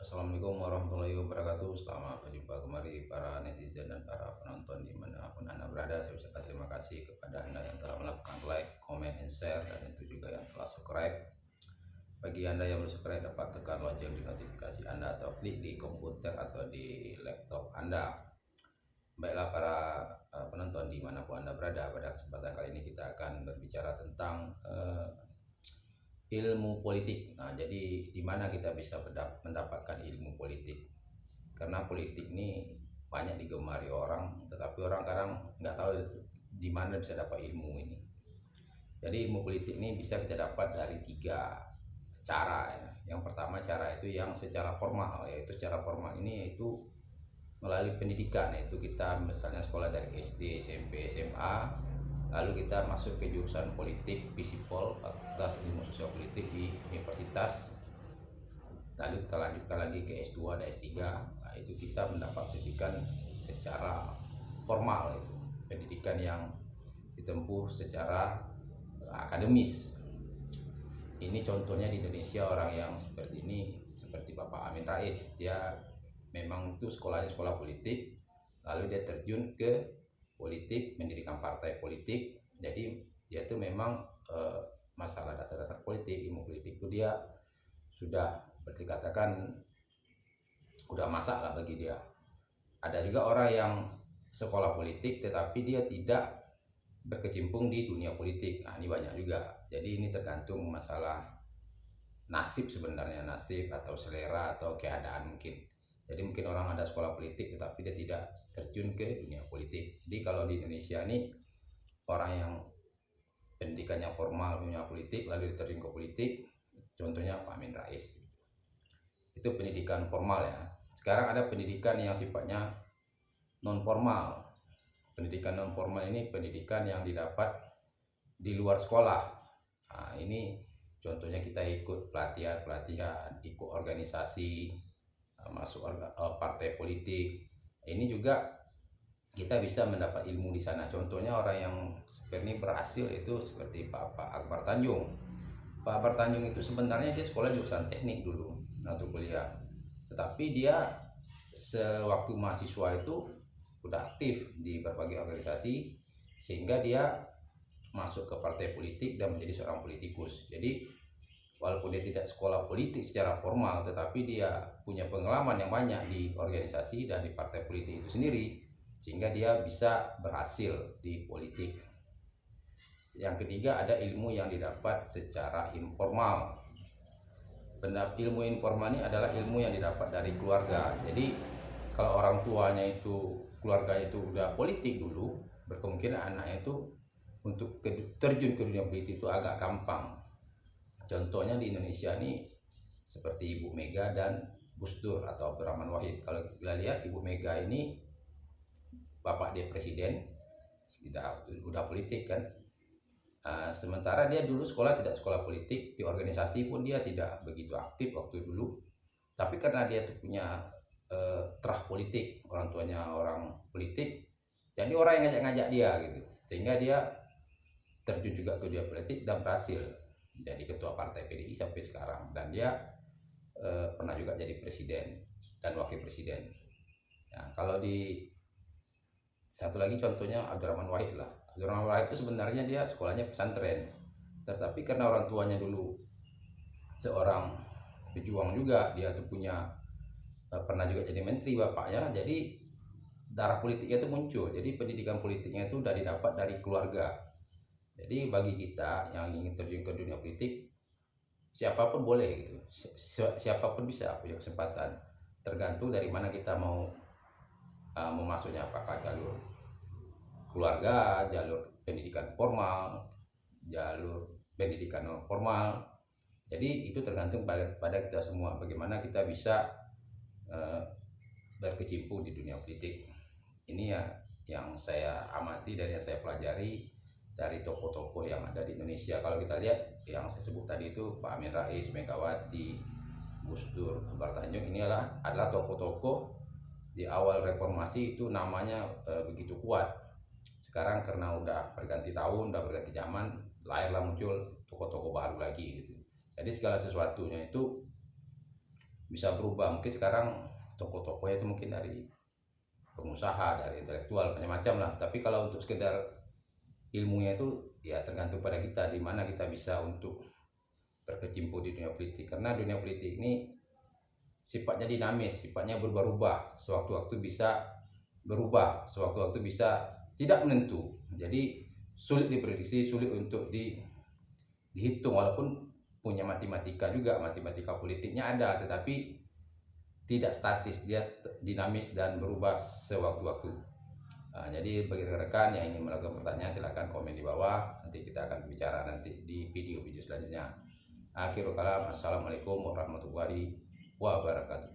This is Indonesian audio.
Assalamualaikum warahmatullahi wabarakatuh. Selamat berjumpa kembali para netizen dan para penonton dimanapun Anda berada. Saya ucapkan terima kasih kepada Anda yang telah melakukan like, comment, and share, dan tentu juga yang telah subscribe. Bagi Anda yang belum subscribe, dapat tekan lonceng di notifikasi Anda atau klik di komputer atau di laptop Anda. Baiklah para penonton dimanapun Anda berada, pada kesempatan kali ini kita akan berbicara tentang ilmu politik. Nah, jadi di mana kita bisa mendapatkan ilmu politik? Karena politik ini banyak digemari orang, tetapi orang kadang nggak tahu di mana bisa dapat ilmu ini. Jadi ilmu politik ini bisa kita dapat dari 3 cara ya. Yang pertama cara itu yang secara formal, yaitu secara formal ini yaitu melalui pendidikan, yaitu kita misalnya sekolah dari SD, SMP, SMA, lalu kita masuk ke jurusan politik, Visipol, Fakultas Ilmu Sosial Politik di universitas, lalu kita lanjutkan lagi ke S2 dan S3. Nah, itu kita mendapat pendidikan secara formal, itu pendidikan yang ditempuh secara akademis. Ini contohnya di Indonesia orang yang seperti ini, seperti Bapak Amin Rais. Dia memang itu sekolahnya sekolah politik, lalu dia terjun ke politik, mendirikan partai politik. Jadi dia itu memang masalah dasar-dasar politik, ilmu politik itu dia sudah dikatakan udah masak lah bagi dia. Ada juga orang yang sekolah politik tetapi dia tidak berkecimpung di dunia politik. Nah, ini banyak juga. Jadi ini tergantung masalah nasib sebenarnya, nasib atau selera atau keadaan mungkin. Jadi mungkin orang ada sekolah politik tetapi dia tidak terjun ke dunia politik. Jadi kalau di Indonesia ini orang yang pendidikannya formal dunia politik lalu terjun ke politik, contohnya Pak Amin Rais. Itu pendidikan formal ya. Sekarang ada pendidikan yang sifatnya non formal. Pendidikan non formal ini pendidikan yang didapat di luar sekolah. Nah, ini contohnya kita ikut pelatihan, ikut organisasi, masuk partai politik. Ini juga kita bisa mendapat ilmu di sana. Contohnya orang yang seperti ini berhasil itu seperti Pak Akbar Tanjung. Pak Akbar Tanjung itu sebenarnya dia sekolah jurusan teknik dulu untuk kuliah. Tetapi dia sewaktu mahasiswa itu udah aktif di berbagai organisasi sehingga dia masuk ke partai politik dan menjadi seorang politikus. Jadi walaupun dia tidak sekolah politik secara formal, tetapi dia punya pengalaman yang banyak di organisasi dan di partai politik itu sendiri, sehingga dia bisa berhasil di politik. Yang ketiga ada ilmu yang didapat secara informal. Ilmu informal ini adalah ilmu yang didapat dari keluarga. Jadi kalau orang tuanya itu, keluarganya itu udah politik dulu, berkemungkinan anaknya itu untuk terjun ke dunia politik itu agak gampang. Contohnya di Indonesia ini seperti Ibu Mega dan Gus Dur atau Abdurrahman Wahid. Kalau kita lihat Ibu Mega ini bapak dia presiden, udah politik kan. Sementara dia dulu sekolah tidak sekolah politik, di organisasi pun dia tidak begitu aktif waktu dulu. Tapi karena dia tuh punya terah politik, orang tuanya orang politik, jadi orang yang ngajak-ngajak dia gitu, sehingga dia terjun juga ke dunia politik dan berhasil jadi ketua partai PDI sampai sekarang. Dan dia pernah juga jadi presiden dan wakil presiden. Nah, kalau di satu lagi contohnya Abdurrahman Wahid lah. Abdurrahman Wahid itu sebenarnya dia sekolahnya pesantren, tetapi karena orang tuanya dulu seorang pejuang juga, dia tuh punya pernah juga jadi menteri bapaknya, jadi darah politiknya itu muncul. Jadi pendidikan politiknya itu udah didapat dari keluarga. Jadi bagi kita yang ingin terjun ke dunia politik, siapapun boleh gitu, siapapun bisa punya kesempatan, tergantung dari mana kita mau masuknya, apakah jalur keluarga, jalur pendidikan formal, jalur pendidikan non formal. Jadi itu tergantung pada kita semua, bagaimana kita bisa berkecimpung di dunia politik. Ini ya yang saya amati dan yang saya pelajari dari tokoh-tokoh yang ada di Indonesia. Kalau kita lihat yang saya sebut tadi itu Pak Amin Rais, Megawati, Gus Dur, Akbar Tanjung, ini adalah tokoh-tokoh di awal reformasi itu namanya begitu kuat. Sekarang karena udah berganti tahun, udah berganti zaman, lahirlah muncul tokoh-tokoh baru lagi gitu. Jadi segala sesuatunya itu bisa berubah. Mungkin sekarang tokoh-tokohnya itu mungkin dari pengusaha, dari intelektual, macam-macam lah. Tapi kalau untuk sekedar ilmunya itu ya tergantung pada kita, di mana kita bisa untuk berkecimpung di dunia politik. Karena dunia politik ini sifatnya dinamis, sifatnya berubah-ubah, sewaktu-waktu bisa berubah, sewaktu-waktu bisa tidak menentu. Jadi sulit diprediksi, sulit untuk dihitung, walaupun punya matematika juga, matematika politiknya ada, tetapi tidak statis, dia dinamis dan berubah sewaktu-waktu. Nah, jadi bagi rekan-rekan yang ingin melakukan pertanyaan silahkan komen di bawah, nanti kita akan bicara nanti di video-video selanjutnya. Akhirul kalam, assalamualaikum warahmatullahi wabarakatuh.